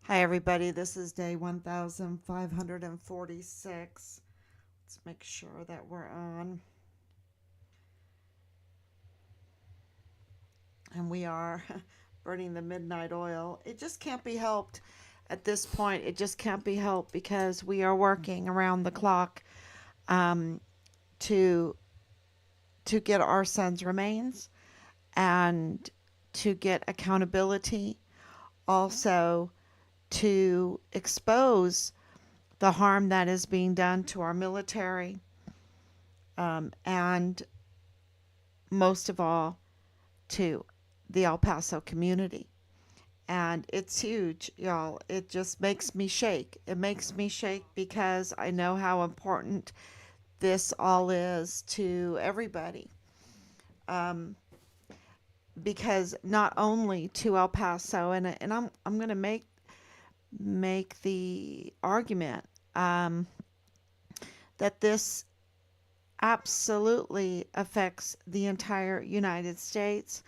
Hi, everybody. This is day 1546. Let's make sure that we're on. And we are burning the midnight oil. It just can't be helped at this point. It just can't be helped because we are working around the clock um, to get our son's remains and to get accountability. Also, to expose the harm that is being done to our military, and most of all, to the El Paso community. And it's huge, y'all. It just makes me shake. It makes me shake because I know how important this all is to everybody. Um, because not only to El Paso, and I'm going to make the argument um, that this absolutely affects the entire United States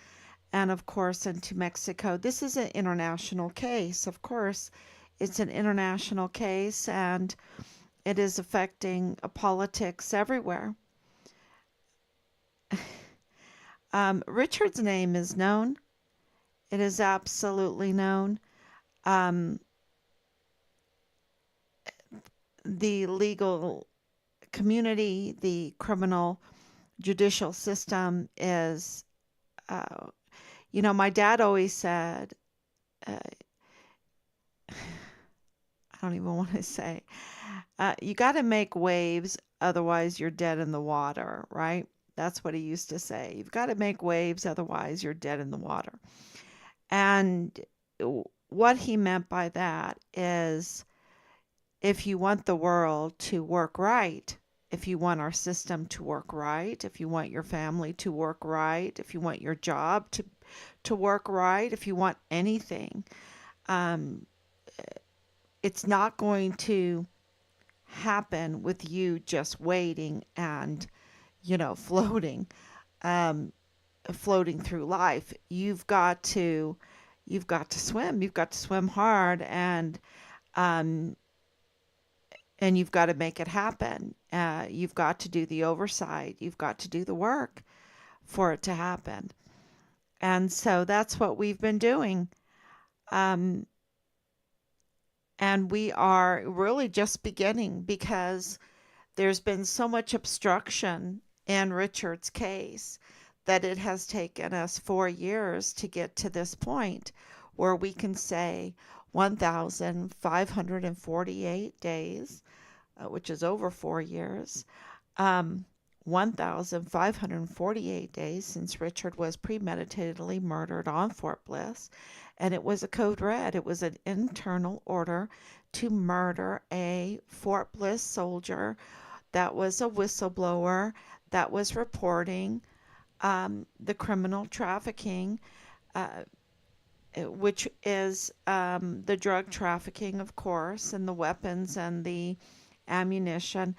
and, of course, into Mexico. This is an international case, of course. It's an international case and it is affecting politics everywhere. Richard's name is known. It is absolutely known. Um, the legal community, the criminal judicial system is, uh, my dad always said, uh, I don't even want to say, you got to make waves, otherwise you're dead in the water, right? That's what he used to say. You've got to make waves, otherwise you're dead in the water. And what he meant by that is if you want the world to work right, if you want our system to work right, if you want your family to work right, if you want your job to work right, if you want anything, um, it's not going to happen with you just waiting and floating, um, floating through life. You've got to swim. You've got to swim hard, um, and you've got to make it happen. You've got to do the oversight. You've got to do the work for it to happen. And so that's what we've been doing. Um, and we are really just beginning because there's been so much obstruction in Richard's case that it has taken us 4 years to get to this point where we can say 1,548 days, which is over 4 years, um, 1,548 days since Richard was premeditatedly murdered on Fort Bliss. And it was a code red. It was an internal order to murder a Fort Bliss soldier that was a whistleblower that was reporting the criminal trafficking, uh, which is the drug trafficking, of course, and the weapons and the ammunition,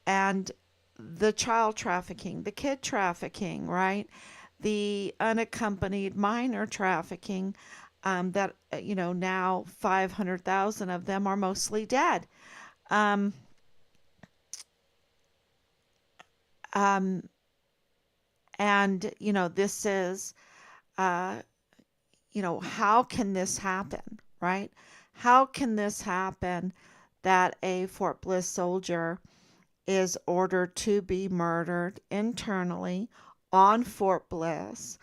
and the child trafficking, the kid trafficking, right? The unaccompanied minor trafficking, that, now 500,000 of them are mostly dead. Um, um, and, this is, uh, how can this happen, right? How can this happen that a Fort Bliss soldier is ordered to be murdered internally on Fort Bliss,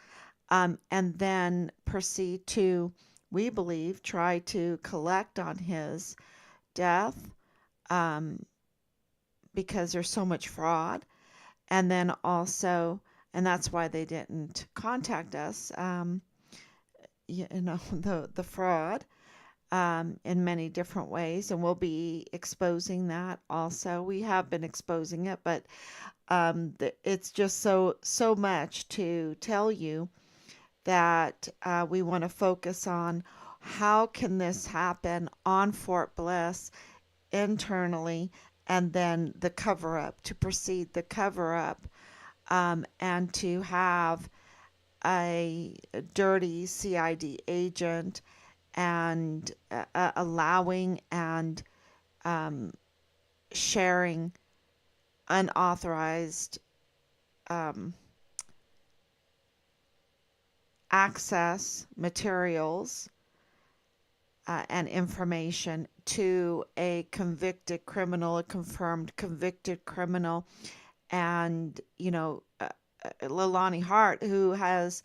and then proceed to, we believe, try to collect on his death, um, because there's so much fraud. And then also, and that's why they didn't contact us, the fraud, in many different ways, and we'll be exposing that also. We have been exposing it, but it's just so much to tell you that we want to focus on how can this happen on Fort Bliss internally, and then the cover up, to proceed the cover up, and to have a dirty CID agent and allowing and um, sharing unauthorized um, access materials and information to a convicted criminal, a confirmed convicted criminal, and Leilani Hart, who has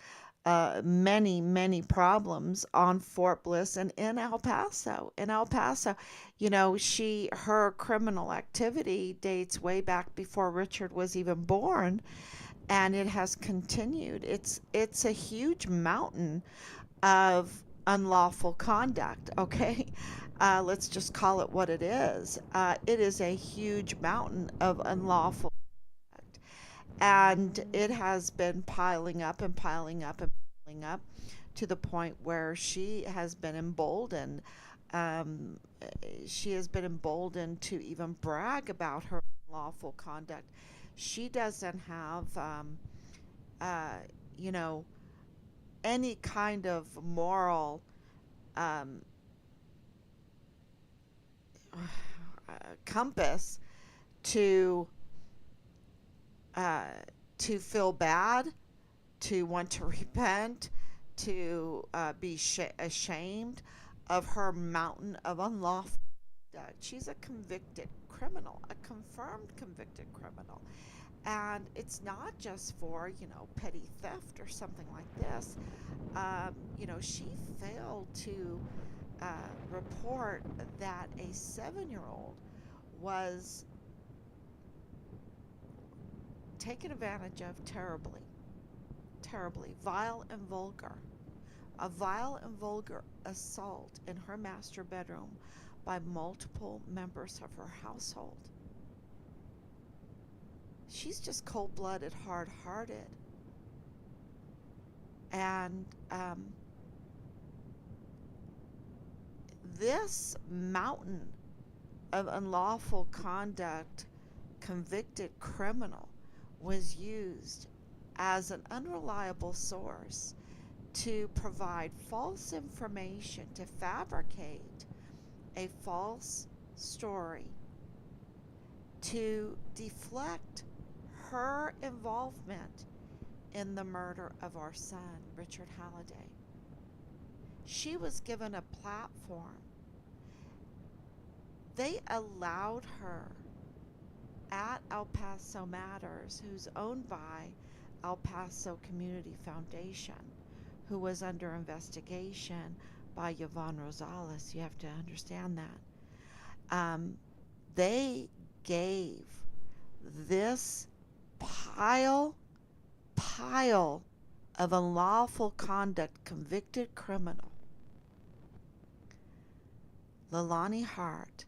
many, many problems on Fort Bliss and in El Paso. In El Paso, her criminal activity dates way back before Richard was even born, and it has continued. It's a huge mountain of unlawful conduct. Okay, let's just call it what it is. It is a huge mountain of unlawful conduct, and it has been piling up and piling up and piling up to the point where she has been emboldened. Um, she has been emboldened to even brag about her unlawful conduct. She doesn't have, uh, you know, any kind of moral um, compass to uh, feel bad, to want to repent, to be ashamed of her mountain of unlawful conduct. She's a convicted criminal, a confirmed convicted criminal. And it's not just for, petty theft or something like this. She failed to uh, report that a 7-year-old was taken advantage of terribly, terribly, vile and vulgar. A vile and vulgar assault in her master bedroom by multiple members of her household. She's just cold blooded, hard hearted. And this mountain of unlawful conduct, convicted criminal, was used as an unreliable source to provide false information, to fabricate a false story, to deflect her involvement in the murder of our son, Richard Halliday. She was given a platform. They allowed her at El Paso Matters, who's owned by El Paso Community Foundation, who was under investigation by Yvonne Rosales. You have to understand that. They gave this pile of unlawful conduct convicted criminal, Leilani Hart,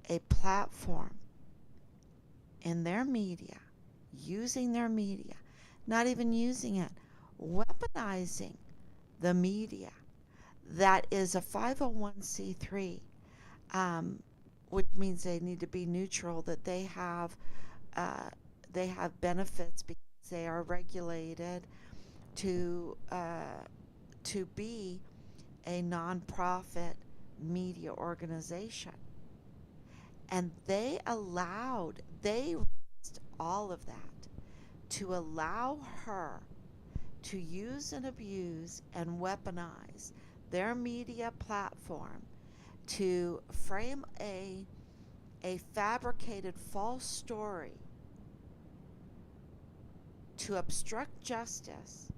a platform in their media, using their media, not even using it, weaponizing the media that is a 501c3, which means they need to be neutral, that uh, they have benefits because they are regulated to be a nonprofit media organization. And they risked all of that to allow her to use and abuse and weaponize their media platform to frame a fabricated false story to obstruct justice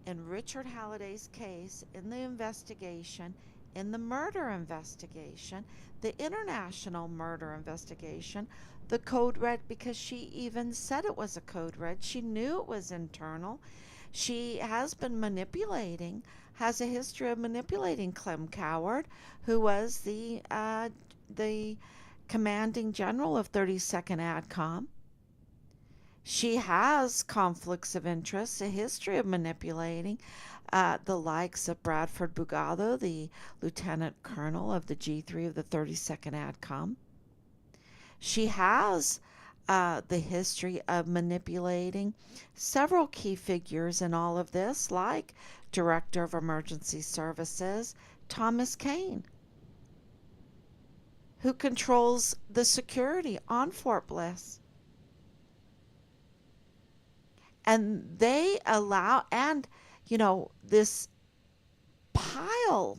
in Richard Halliday's case, in the investigation, in the murder investigation, the international murder investigation, the code red, because she even said it was a code red. She knew it was internal. She has been manipulating, has a history of manipulating Clem Coward, who was the commanding general of 32nd ADCOM. She has conflicts of interest, a history of manipulating the likes of Bradford Bugado, the lieutenant colonel of the G3 of the 32nd ADCOM. She has the history of manipulating several key figures in all of this, like Director of Emergency Services Thomas Kane, who controls the security on Fort Bliss. And they allow, and this pile,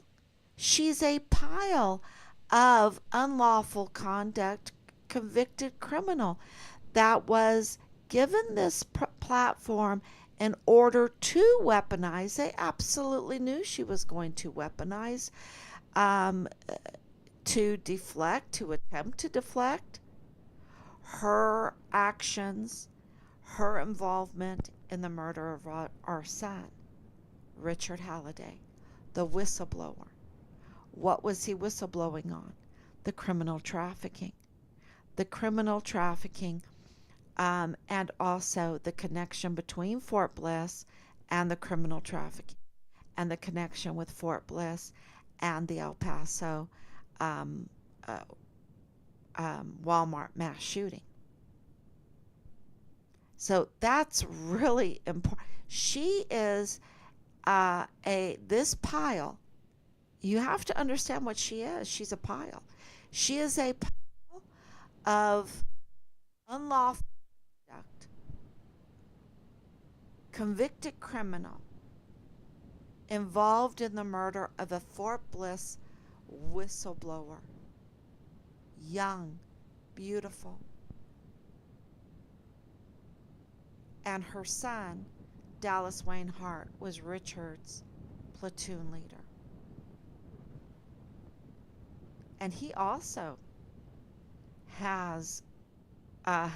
she's a pile of unlawful conduct convicted criminal that was given this platform in order to weaponize. They absolutely knew she was going to weaponize, um, to deflect, to attempt to deflect her actions, her involvement in the murder of our son, Richard Halliday, the whistleblower. What was he whistleblowing on? The criminal trafficking. The criminal trafficking, and also the connection between Fort Bliss and the criminal trafficking, and the connection with Fort Bliss and the El Paso um, uh, Walmart mass shooting. So that's really important. She is a this pile. You have to understand what she is. She's a pile. She is a pile of unlawful conduct, convicted criminal involved in the murder of a Fort Bliss whistleblower. Young, beautiful. And her son, Dallas Wayne Hart, was Richard's platoon leader. And he also has a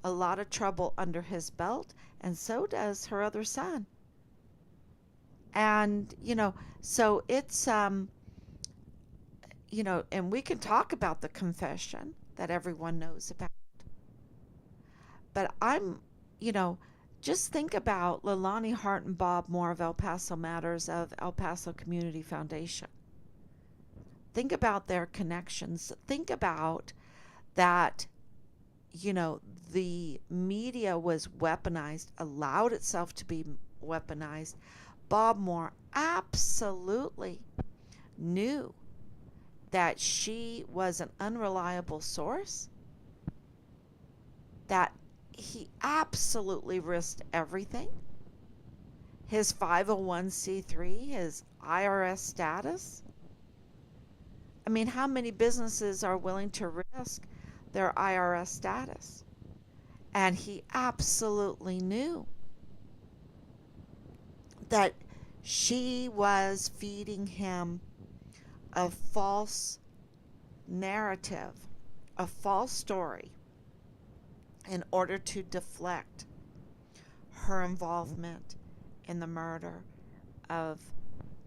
lot of trouble under his belt, and so does her other son. And, so it's, and we can talk about the confession that everyone knows about. But you know, just think about Leilani Hart and Bob Moore of El Paso Matters of El Paso Community Foundation. Think about their connections. Think about that, the media was weaponized, allowed itself to be weaponized. Bob Moore absolutely knew that she was an unreliable source, that he absolutely risked everything. His 501c3, his IRS status. I mean, how many businesses are willing to risk their IRS status? And he absolutely knew that she was feeding him a false narrative, a false story, in order to deflect her involvement in the murder of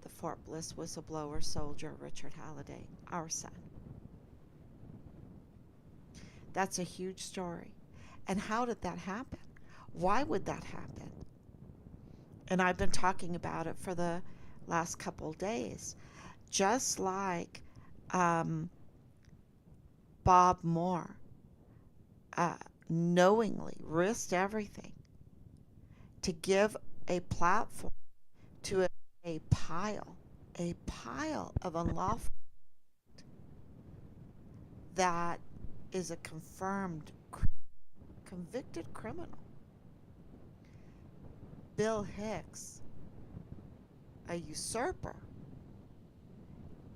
the Fort Bliss whistleblower soldier Richard Halliday, our son. That's a huge story. And how did that happen? Why would that happen? And I've been talking about it for the last couple days. Just like Bob Moore knowingly risked everything to give a platform to a pile of unlawful that is a confirmed convicted criminal. Bill Hicks, a usurper,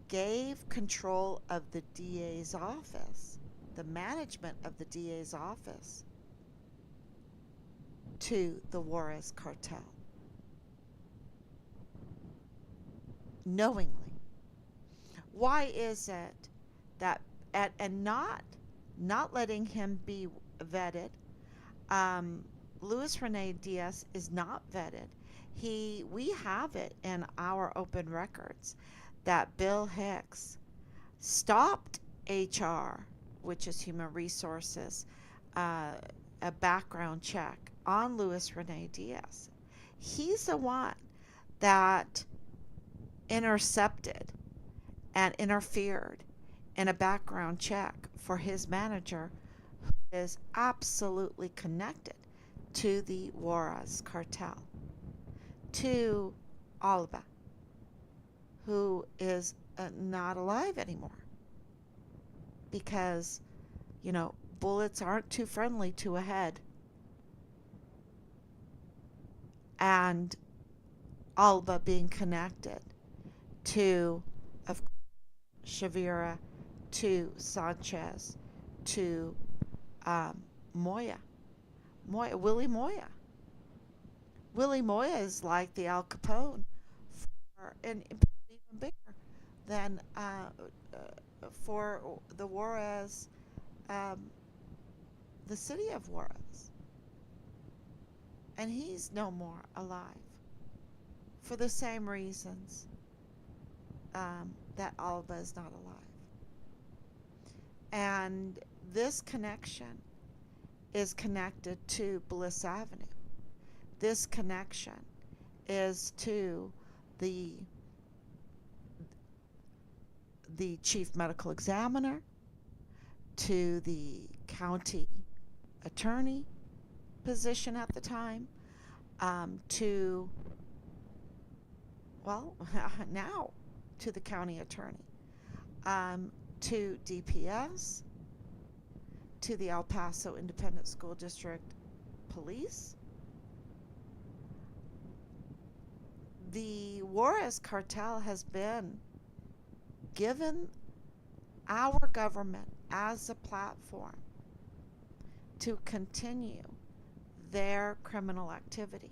gave control of the DA's office, the management of the DA's office, to the Juarez cartel. Knowingly. Why is it that, and not letting him be vetted? Luis Rene Diaz is not vetted. We have it in our open records that Bill Hicks stopped HR, which is Human Resources, a background check on Luis Rene Diaz. He's the one that intercepted and interfered in a background check for his manager, who is absolutely connected to the Juarez cartel, to Alba, who is not alive anymore because, bullets aren't too friendly to a head. And Alba being connected to, of Shavira, to Sanchez, to um, Moya. Willie Moya. Willie Moya is like the Al Capone, and even bigger than for the Juarez, um, the city of Juarez. And he's no more alive for the same reasons that Alba is not alive. And this connection is connected to Bliss Avenue. This connection is to the the chief medical examiner, to the county attorney position at the time, to, well, now to the county attorney, to DPS, to the El Paso Independent School District Police. The Juarez cartel has been given our government as a platform to continue their criminal activity.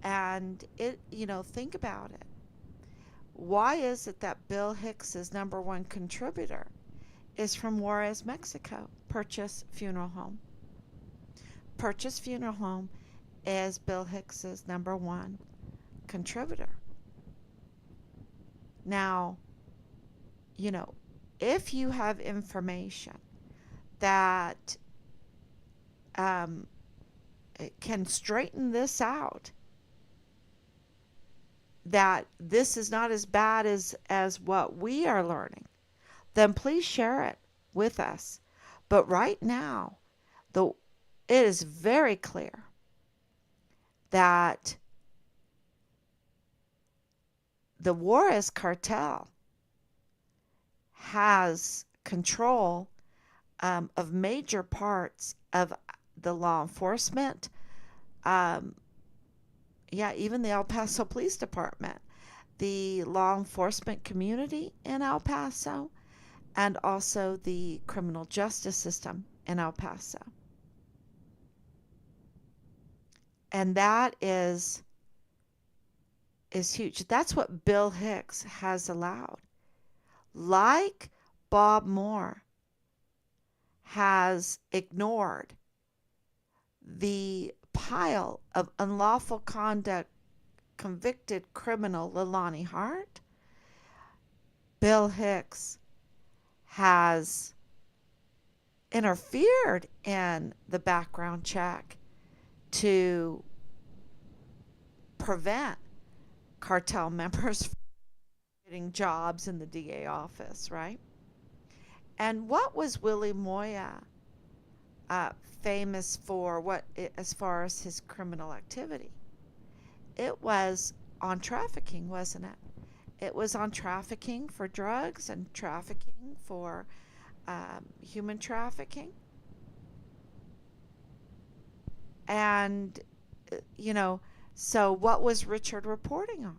And think about it. Why is it that Bill Hicks's number one contributor is from Juarez, Mexico? Purchase Funeral Home. Purchase Funeral Home is Bill Hicks's number one contributor. Now, if you have information that can straighten this out, that this is not as bad as what we are learning, then please share it with us. But right now, it is very clear that the Juarez cartel has control of major parts of the law enforcement, even the El Paso Police Department, the law enforcement community in El Paso, and also the criminal justice system in El Paso. And that is huge. That's what Bill Hicks has allowed. Like Bob Moore has ignored the pile of unlawful conduct convicted criminal Leilani Hart, Bill Hicks has interfered in the background check to prevent cartel members from getting jobs in the DA office, right? And what was Willie Moya famous for, as far as his criminal activity? It was on trafficking, wasn't it? It was on trafficking for drugs and trafficking for human trafficking. And, so what was Richard reporting on?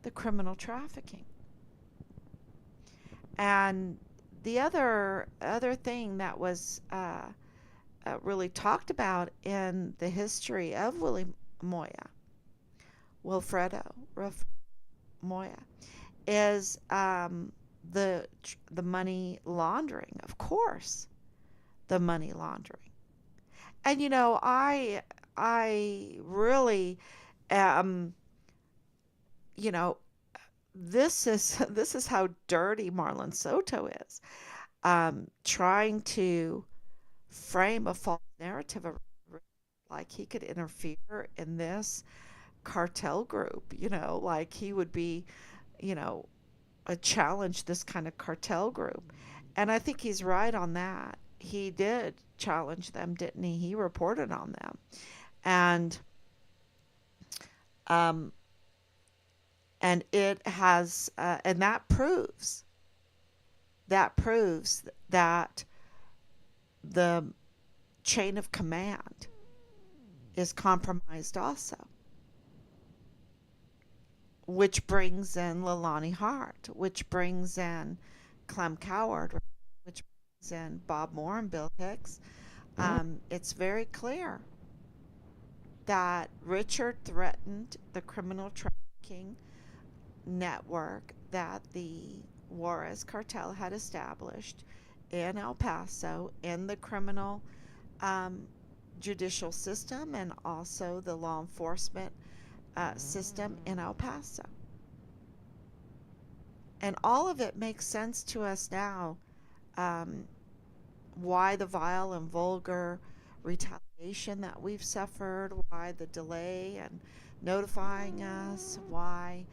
The criminal trafficking. And the other thing that was really talked about in the history of Wilfredo Moya, is the money laundering. Of course, the money laundering. And I really this is how dirty Marlon Soto is, trying to frame a false narrative of, like he could interfere in this cartel group, like he would be, challenge this kind of cartel group. And I think he's right on that. he did challenge them, didn't he? He reported on them, and um, and it has, and that proves that the chain of command is compromised also, which brings in Leilani Hart, which brings in Clem Coward, which brings in Bob Moore and Bill Hicks. It's very clear that Richard threatened the criminal trafficking network that the Juarez cartel had established in El Paso, in the criminal um, judicial system, and also the law enforcement system in El Paso. And all of it makes sense to us now. Um, why the vile and vulgar retaliation that we've suffered, why the delay in notifying us, why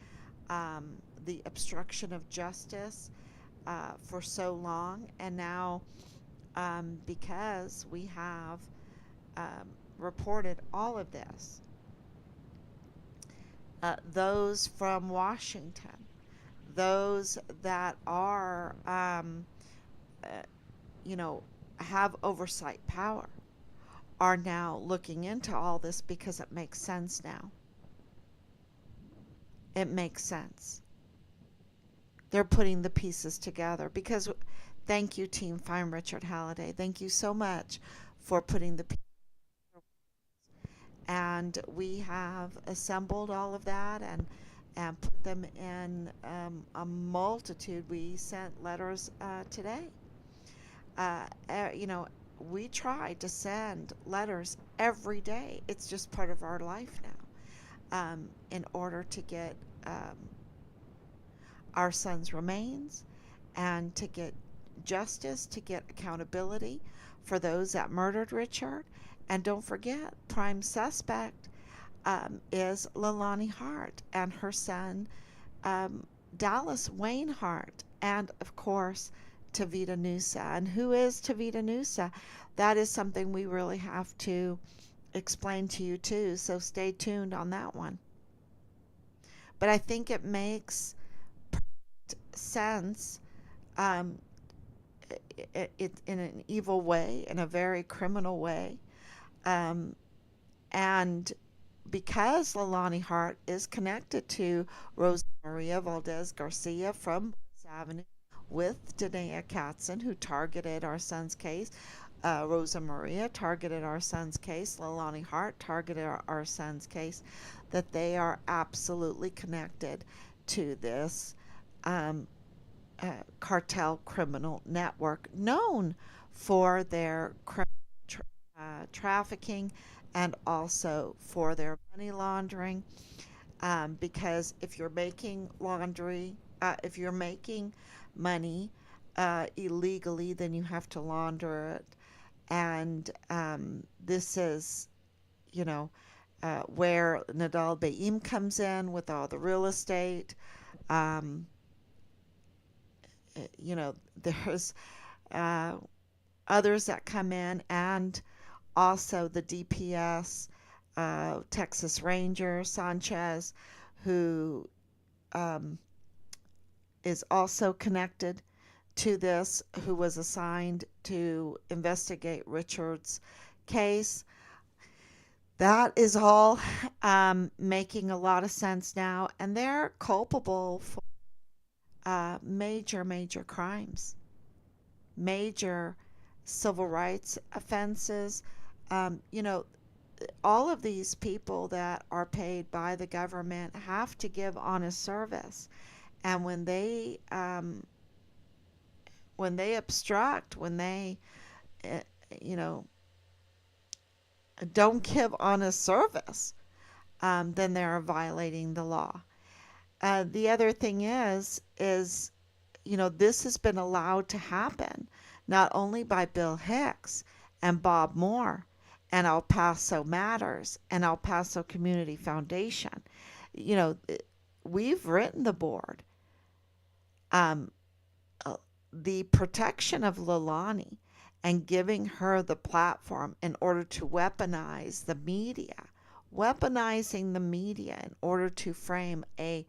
um, the obstruction of justice for so long. And now, because we have reported all of this, those from Washington, those that are, uh, you know, have oversight power, are now looking into all this because it makes sense now. It makes sense. They're putting the pieces together because, thank you, Team Fine Richard Halliday. Thank you so much for putting the pieces. And we have assembled all of that and put them in a multitude. We sent letters today. You know, we try to send letters every day. It's just part of our life now, in order to get our son's remains and to get justice, to get accountability for those that murdered Richard. And don't forget, prime suspect is Leilani Hart and her son, Dallas Wayne Hart, and of course, Tavita Nusa. And who is Tavita Nusa? That is something we really have to explain to you too, so stay tuned on that one. But I think it makes sense, um, it in an evil way, in a very criminal way, um, and because Leilani Hart is connected to Rosa Maria Valdez Garcia from Bliss Avenue with Danae Katzen, who targeted our son's case. Rosa Maria targeted our son's case. Leilani Hart targeted our son's case. That they are absolutely connected to this um, cartel criminal network known for their trafficking and also for their money laundering. Because if you're making if you're making money illegally, then you have to launder it. And this is, you know, where Nadal Baim comes in with all the real estate. Um, you know, there's uh, others that come in, and also the DPS, Texas Ranger Sanchez, who um, is also connected to this, who was assigned to investigate Richard's case. That is all making a lot of sense now, and they're culpable for major, major crimes, major civil rights offenses. You know, all of these people that are paid by the government have to give honest service, and when they obstruct, when they uh, you know don't give honest service, then they're violating the law. The other thing is this has been allowed to happen not only by Bill Hicks and Bob Moore and El Paso Matters and El Paso Community Foundation. You know, we've written the board. Um, the protection of Leilani and giving her the platform in order to weaponize the media, weaponizing the media in order to frame a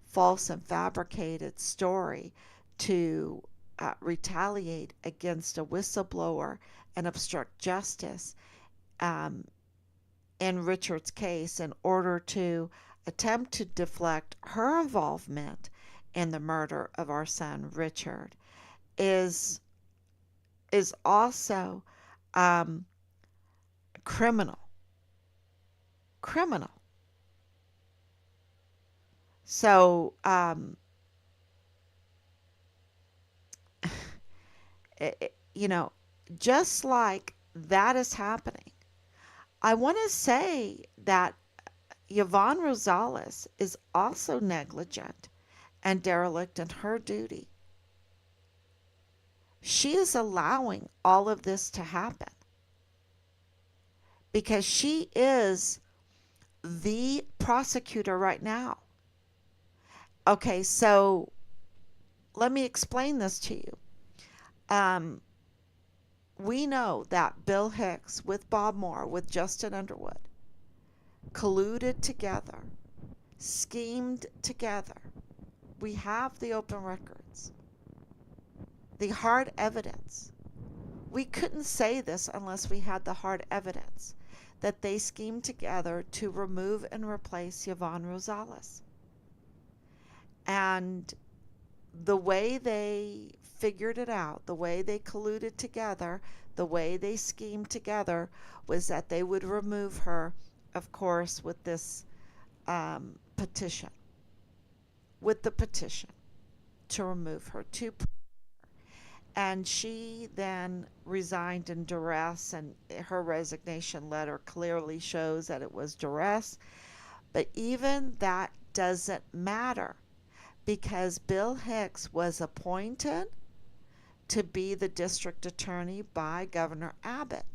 false and fabricated story to retaliate against a whistleblower and obstruct justice um, in Richard's case in order to attempt to deflect her involvement in the murder of our son Richard is is also um, criminal. Criminal. So, you know, just like that is happening, I want to say that Yvonne Rosales is also negligent and derelict in her duty. She is allowing all of this to happen because she is the prosecutor right now. Okay, so let me explain this to you. Um, we know that Bill Hicks with Bob Moore, with Justin Underwood, colluded together, schemed together. We have the open records, the hard evidence. We couldn't say this unless we had the hard evidence that they schemed together to remove and replace Yvonne Rosales. And the way they figured it out, the way they colluded together, the way they schemed together was that they would remove her, of course, with this petition, with the petition to remove her. And she then resigned in duress, and her resignation letter clearly shows that it was duress. But even that doesn't matter because Bill Hicks was appointed to be the district attorney by Governor Abbott.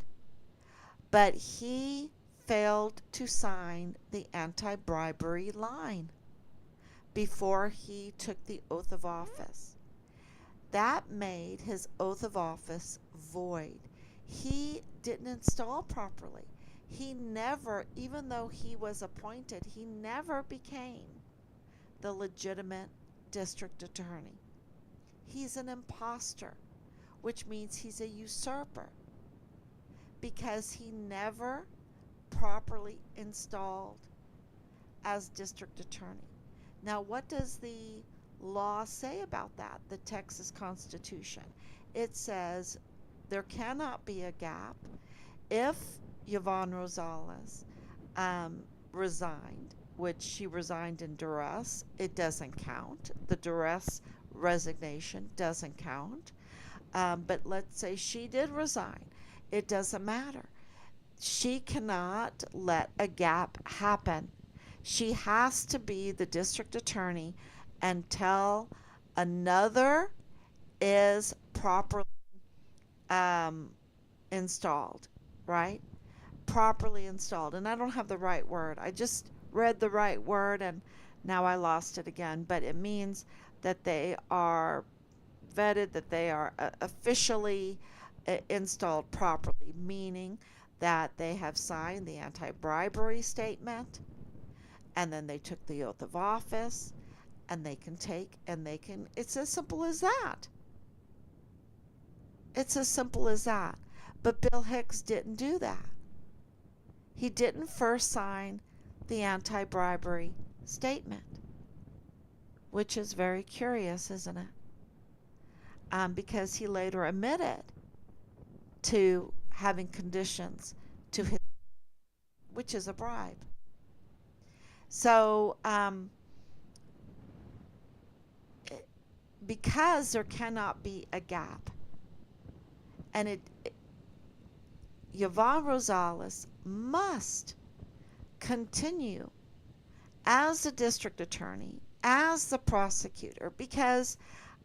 But he failed to sign the anti-bribery line before he took the oath of office. That made his oath of office void. He didn't install properly. He never, even though he was appointed, he never became the legitimate district attorney. He's an imposter, which means he's a usurper because he never properly installed as district attorney. Now, what does the law say about that? The Texas Constitution. It says there cannot be a gap if Yvonne Rosales resigned, which she resigned in duress. It doesn't count. The duress resignation doesn't count. But let's say she did resign. It doesn't matter. She cannot let a gap happen. She has to be the district attorney until another is properly installed, right? Properly installed. And I don't have the right word. I just read the right word and now I lost it again. But it means that they are vetted, that they are officially installed properly, meaning that they have signed the anti-bribery statement and then they took the oath of office and they can it's as simple as that. It's as simple as that. But Bill Hicks didn't do that. He didn't first sign the anti-bribery statement, which is very curious, isn't it? Because he later admitted to having conditions to his, which is a bribe. So, because there cannot be a gap, and Yvonne Rosales must continue as the district attorney, as the prosecutor, because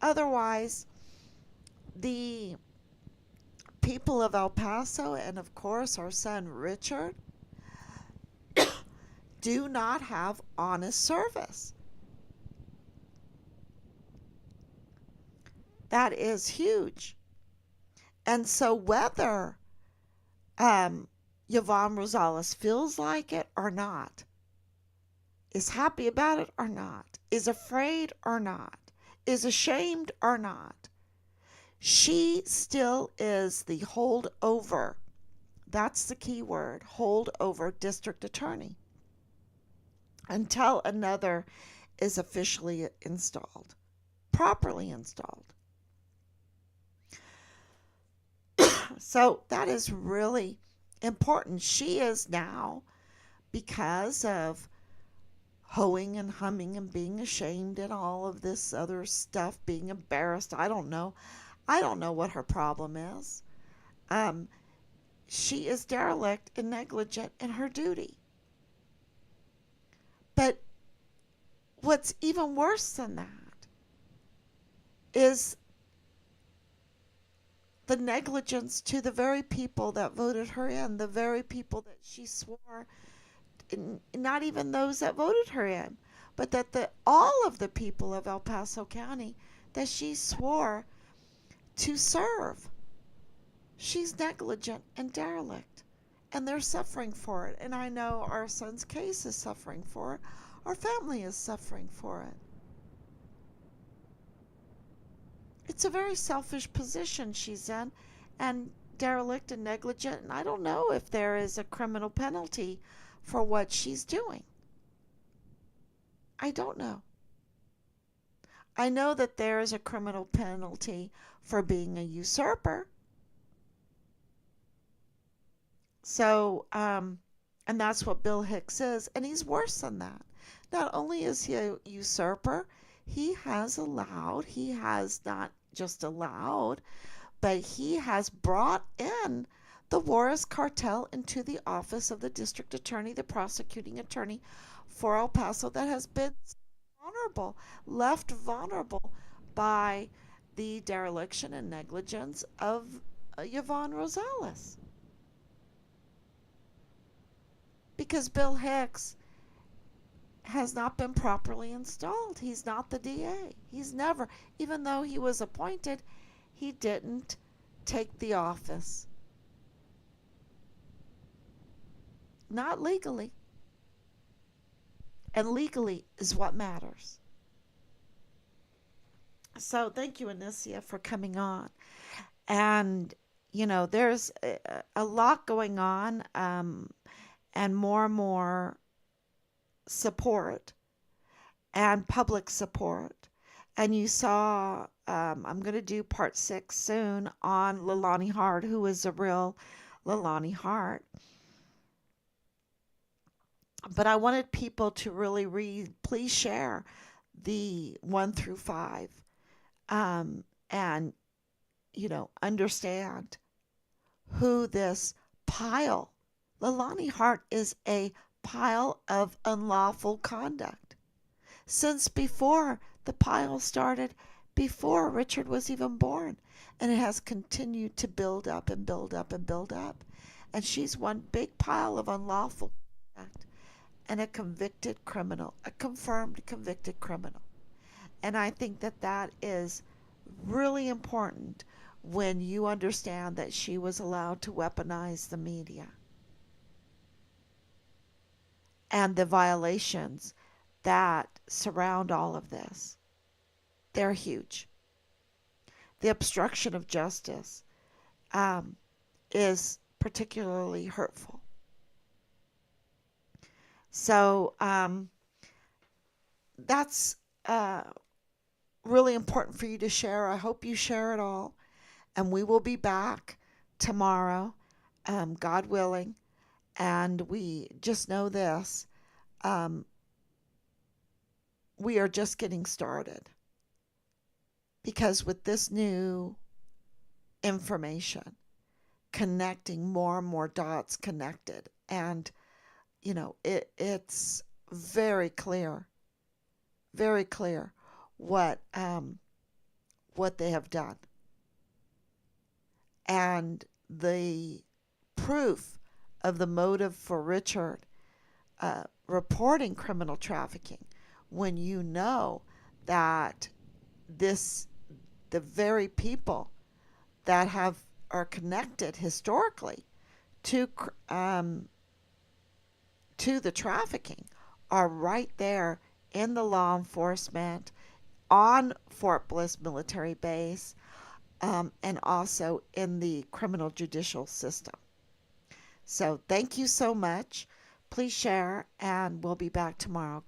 otherwise the people of El Paso and of course our son Richard do not have honest service. That is huge. And so whether um, Yvonne Rosales feels like it or not, is happy about it or not, is afraid or not, is ashamed or not, she still is the holdover. That's the key word, holdover district attorney until another is officially installed, properly installed. So that is really important. She is now, because of hoeing and humming and being ashamed and all of this other stuff, being embarrassed. I don't know. I don't know what her problem is. Um, she is derelict and negligent in her duty. But what's even worse than that is the negligence to the very people that voted her in, the very people that she swore, not even those that voted her in, but that all of the people of El Paso County that she swore to serve. She's negligent and derelict, and they're suffering for it. And I know our son's case is suffering for it. Our family is suffering for it. It's a very selfish position she's in, and derelict and negligent, and I don't know if there is a criminal penalty for what she's doing. I don't know. I know that there is a criminal penalty for being a usurper. So, and that's what Bill Hicks is, and he's worse than that. Not only is he a usurper, he has not just allowed, but he has brought in the Juarez cartel into the office of the district attorney, the prosecuting attorney for El Paso, that has been vulnerable, left vulnerable by the dereliction and negligence of Yvonne Rosales. Because Bill Hicks has not been properly installed. He's not the DA. He's never, even though he was appointed, he didn't take the office. Not legally. And legally is what matters. So thank you, Anicia, for coming on. And, there's a lot going on, and more support and public support. And you saw, I'm going to do part 6 soon on Leilani Hart, who is a real Leilani Hart. But I wanted people to really read, please share the 1 through 5, and, understand who this pile, Leilani Hart is a pile of unlawful conduct. Since before the pile started, before Richard was even born, and it has continued to build up and build up and build up. And she's one big pile of unlawful conduct and a convicted criminal, a confirmed convicted criminal. And I think that that is really important when you understand that she was allowed to weaponize the media and the violations that surround all of this. They're huge. The obstruction of justice is particularly hurtful. So that's really important for you to share. I hope you share it all. And we will be back tomorrow, God willing. And we just know this. We are just getting started. Because with this new information, connecting more and more dots connected, and it's very clear what they have done, and the proof of the motive for Richard reporting criminal trafficking, when you know that the very people that are connected historically to to the trafficking are right there in the law enforcement on Fort Bliss military base, and also in the criminal judicial system. So thank you so much. Please share, and we'll be back tomorrow.